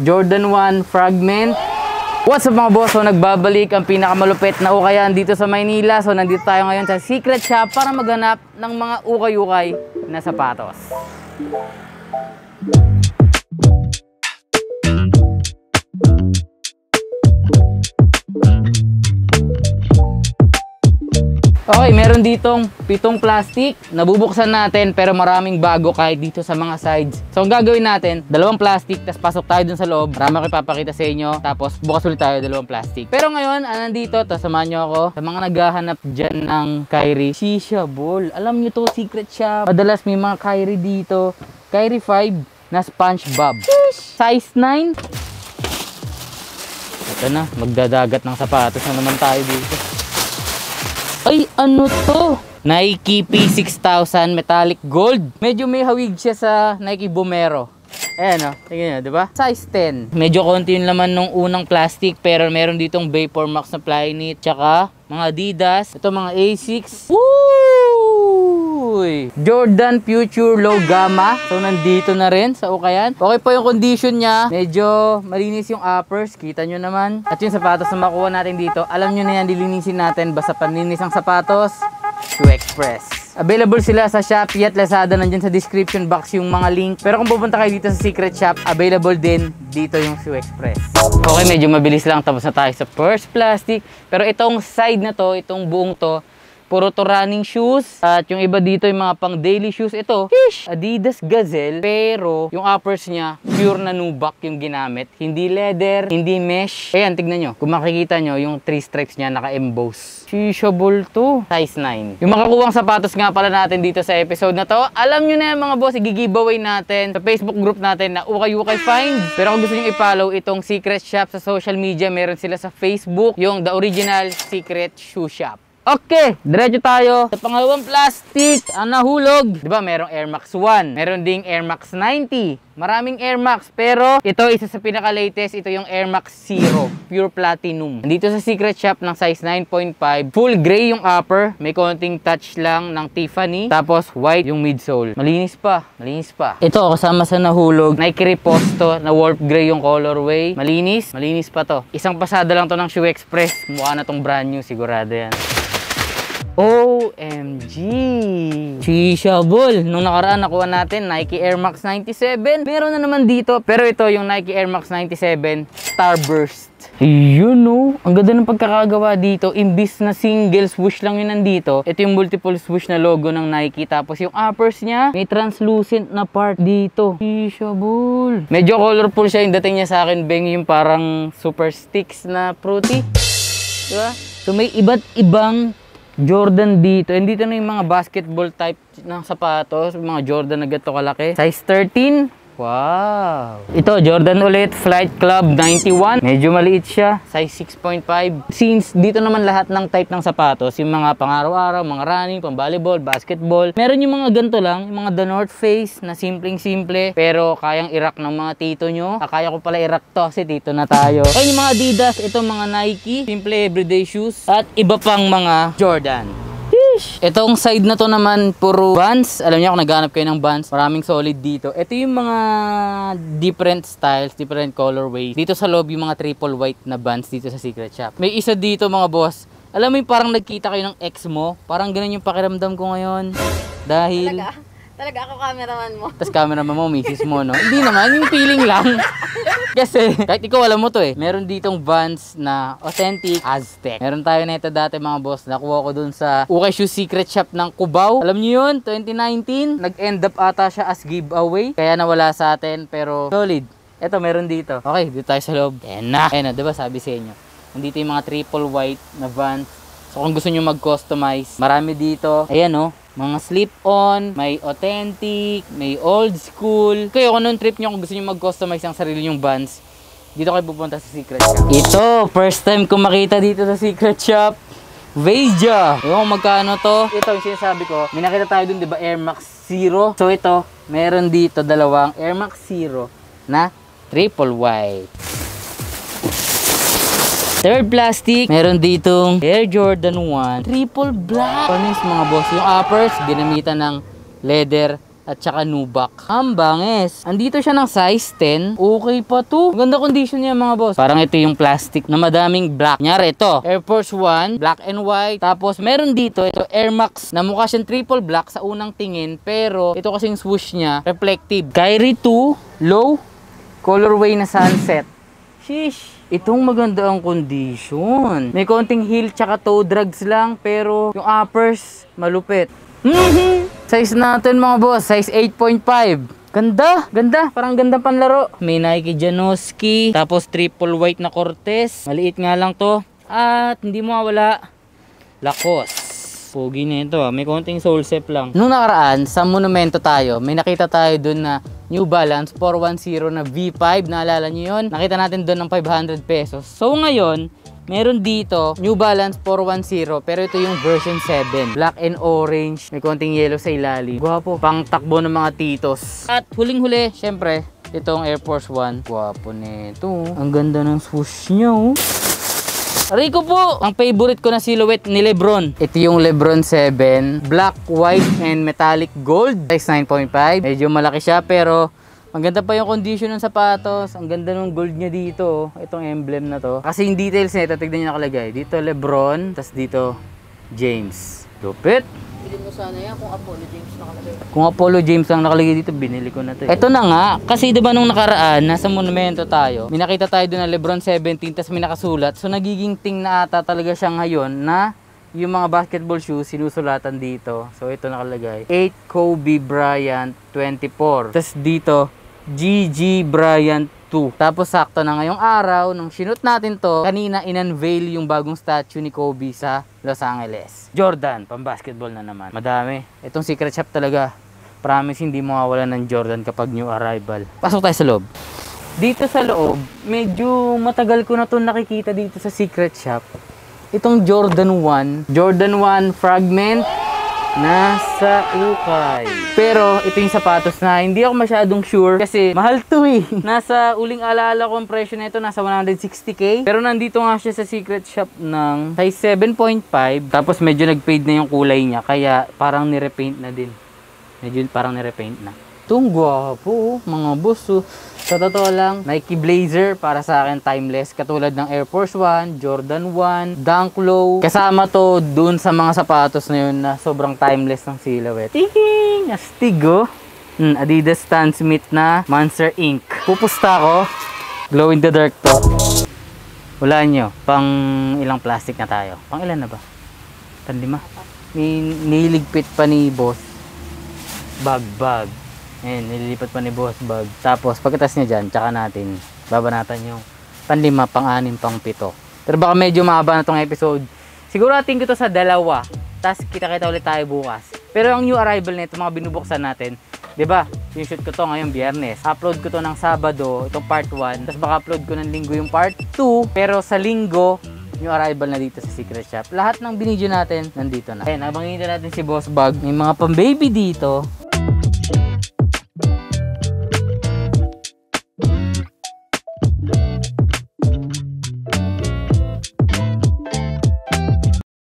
Jordan 1 Fragment. What's up mga boss? So nagbabalik ang pinakamalupit na ukayan dito sa Maynila. So nandito tayo ngayon sa Secret Shop para maghanap ng mga ukay-ukay na sapatos. Okay, meron ditong 7 plastic. Nabubuksan natin pero maraming bago kahit dito sa mga sides. So ang gagawin natin, 2 plastic, tapos pasok tayo dun sa loob. Marami ko ipapakita sa inyo. Tapos bukas ulit tayo 2 plastic. Pero ngayon, nandito, tapos samahan nyo ako sa mga naghahanap dyan ng Kyrie Shisha Ball. Alam nyo to, Secret Shop. Madalas may mga Kyrie dito. Kyrie 5 na SpongeBob. Size 9. Ito na, magdadagat ng sapatos na naman tayo dito. Ay, ano to? Nike P6000 Metallic Gold. Medyo may hawig siya sa Nike Vomero. Ayan o, tingnan nyo, diba? Size 10. Medyo konti yung laman nung unang plastic, pero meron ditong Vapor Max na Flyknit, tsaka mga Adidas. Ito mga Asics. Woo! Jordan Future Low Gamma. So nandito na rin sa ukayan. Okay po yung condition niya. Medyo malinis yung uppers. Kita nyo naman. At yung sapatos na makuha natin dito, alam nyo na yan, dilinisin natin. Basta panlinis ang sapatos, Shoe Express. Available sila sa Shopee at Lazada. Nandyan sa description box yung mga link. Pero kung pupunta kayo dito sa Secret Shop, available din dito yung Shoe Express. Okay, medyo mabilis lang. Tapos na tayo sa first plastic. Pero itong side na to, itong buong to, puro to running shoes. At yung iba dito yung mga pang daily shoes. Ito, Adidas Gazelle. Pero yung uppers niya, pure na nubuck yung ginamit. Hindi leather, hindi mesh. Ayan, tignan nyo. Kung makikita nyo, yung 3 stripes niya naka-emboss. Shisha Ball to. Size 9. Yung makakuwang sapatos nga pala natin dito sa episode na to, alam nyo na yan mga boss, i-giveaway natin sa Facebook group natin na Ukay-Ukay Find. Pero kung gusto nyo i-follow itong Secret Shop sa social media, meron sila sa Facebook, yung The Original Secret Shoe Shop. Okay, diretso tayo sa pangalawang plastic. Ang nahulog, di ba merong Air Max 1, meron ding Air Max 90. Maraming Air Max, pero ito isa sa pinaka-latest, ito yung Air Max Zero, Pure Platinum. Nandito sa Secret Shop ng size 9.5, full gray yung upper, may konting touch lang ng Tiffany, tapos white yung midsole. Malinis pa, malinis pa. Ito kasama sa nahulog, Nike Reposto na warp gray yung colorway. Malinis, malinis pa to. Isang pasada lang to ng Shoe Express, mukha na tong brand new, sigurado yan. OMG! Shisha Ball. Nung nakaraan nakuha natin Nike Air Max 97. Meron na naman dito. Pero ito yung Nike Air Max 97 Starburst. Yun no. Ang ganda ng pagkakagawa dito. Imbis na single swoosh lang yun nandito, ito yung multiple swoosh na logo ng Nike. Tapos yung uppers niya, may translucent na part dito. Shisha Ball. Medyo colorful siya. Yung dating niya sa akin, Beng, yung parang super sticks na fruity. Diba? So may iba't ibang Jordan dito. And dito na yung mga basketball type ng sapatos. Mga Jordan na gato kalaki. Size 13. Wow! Ito, Jordan ulit. Flight Club 91. Medyo maliit siya. Size 6.5. Since dito naman lahat ng type ng sapatos, yung mga pang-araw-araw, mga running, pang-volleyball, basketball. Meron yung mga ganito lang. Yung mga The North Face na simpleng-simple. Pero kayang i-rock ng mga tito nyo. Kaya ko pala i-rock to kasi tito na tayo. Kaya yung mga Adidas, ito mga Nike. Simple everyday shoes. At iba pang mga Jordan. Itong side na to naman puro Vans. Alam niyo kung naghanap kayo ng Vans, maraming solid dito. Ito yung mga different styles, different colorways. Dito sa loob yung mga triple white na Vans dito sa Secret Shop. May isa dito mga boss. Alam mo yung parang nagkita kayo ng ex mo? Parang ganun yung pakiramdam ko ngayon. Dahil Talaga ako cameraman mo. Tapos cameraman mo, misis mo, no? Hindi naman, yung feeling lang. Kasi, kahit ikaw alam mo to eh. Meron ditong Vans na authentic Aztec. Meron tayo na ito dati mga boss. Nakuha ko dun sa Ukay Shoe Secret Shop ng Cubao. Alam niyo yun, 2019. Nag-end up ata siya as giveaway. Kaya nawala sa atin, pero solid. Ito, meron dito. Okay, dito tayo sa loob. Ayan na, diba sabi sa inyo. Nandito yung mga triple white na Vans. So kung gusto nyo mag-customize, marami dito. Ayan oh. Mga slip-on, may authentic, may old school. Kaya kung anong trip nyo, kung gusto nyo mag-customize ang sarili nyong Vans, dito kayo pupunta sa Secret Shop. Ito, first time ko makita dito sa Secret Shop. Veja. Ewan kung magkano to. Ito yung sinasabi ko. May nakita tayo dun, di ba? Air Max Zero. So ito, meron dito dalawang Air Max Zero na triple white. Third plastic, meron ditong Air Jordan 1 triple black. Honest mga boss, yung uppers ginamitan ng leather at saka nubuck. Ang bangis. Andito siya ng size 10. Okay pa to. Ganda condition niya mga boss. Parang ito yung plastic na madaming black. Nyari ito, Air Force 1, black and white. Tapos meron dito, ito Air Max na mukha siyang triple black sa unang tingin. Pero ito kasing swoosh niya, reflective. Kyrie 2, low, colorway na sunset. Sheesh. Itong maganda ang condition. May konting heel tsaka toe drags lang. Pero yung uppers, malupit. Size natin mga boss, size 8.5. Ganda, ganda. Parang ganda panlaro. May Nike Janoski, tapos triple white na Cortez. Maliit nga lang to. At hindi mo mawala, Lacoste. Pogi na ito. May konting sole step lang. Nung nakaraan, sa monumento tayo, may nakita tayo dun na New Balance 410 na V5. Naalala nyo yun? Nakita natin dun ng 500 pesos. So ngayon, meron dito, New Balance 410, pero ito yung version 7. Black and orange, may konting yellow sa ilalim. Gwapo, pang takbo ng mga titos. At huling-huli, syempre, itong Air Force 1. Gwapo nito. Ang ganda ng swoosh niya, oh. Rico po, ang favorite ko na silhouette ni Lebron. Ito yung Lebron 7. Black, white, and metallic gold. Size 9.5. Medyo malaki siya, pero ang ganda pa yung condition ng sapatos. Ang ganda ng gold niya dito. Itong emblem na to. Kasi yung details nito, tignan nyo nakalagay. Dito Lebron, tas dito James. Lupit. Bili mo sana yan kung Apollo James nakalagay. Kung Apollo James ang nakalagay dito, binili ko na to. Ito na nga, kasi diba nung nakaraan, nasa monumento tayo, may nakita tayo doon na Lebron 17, tas may nakasulat. So nagiging ting na ata talaga siya ngayon na yung mga basketball shoes sinusulatan dito. So ito nakalagay 8 Kobe Bryant 24. Tas dito GG Bryant 2. Tapos sakto na ngayong araw nung sinut natin to, kanina in-unveil yung bagong statue ni Kobe sa Los Angeles. Jordan, pang basketball na naman. Madami. Itong secret shop talaga. Promise hindi mawawala ng Jordan kapag new arrival. Pasok tayo sa loob. Dito sa loob, medyo matagal ko na to nakikita dito sa secret shop. Itong Jordan 1. Jordan 1 fragment nasa ukay. Pero ito yung sapatos na hindi ako masyadong sure kasi mahal to eh. Nasa uling alaala ko ang presyo nito nasa 160k. Pero nandito nga siya sa secret shop ng size 7.5. Tapos medyo nag-fade na yung kulay niya kaya parang nirepaint na din. Medyo parang nirepaint na. Itong gwapo mga boss. Sa totoo lang, Nike Blazer para sa akin timeless. Katulad ng Air Force 1, Jordan 1, Dunk Low. Kasama to dun sa mga sapatos na yun na sobrang timeless ng silhouette. Tingin! Astig oh! Adidas Stan Smith na Monster Inc. Pupusta ko. Glow in the dark to. Wala nyo. Pang ilang plastic na tayo? Pang ilan na ba? Pang 5. May niligpit pa ni boss. Bag. Ayan, nililipat pa ni boss bag. Tapos, pagkatas niya dyan, tsaka natin babanatan yung pang-5, pang-6, pang-7. Pero baka medyo mahaba na tong episode. Siguro ating ko to sa 2. Tapos, kita-kita ulit tayo bukas. Pero ang new arrival nito, mga binubuksan natin, 'di ba? Yung shoot ko to ngayong Biyernes. Upload ko to ng Sabado, itong part 1. Tapos baka upload ko ng Linggo yung part 2. Pero sa Linggo, yung arrival na dito sa secret shop. Lahat ng binidyo natin nandito na. Ayan, habang hinihintay natin si Boss Bag, may mga pang-baby dito.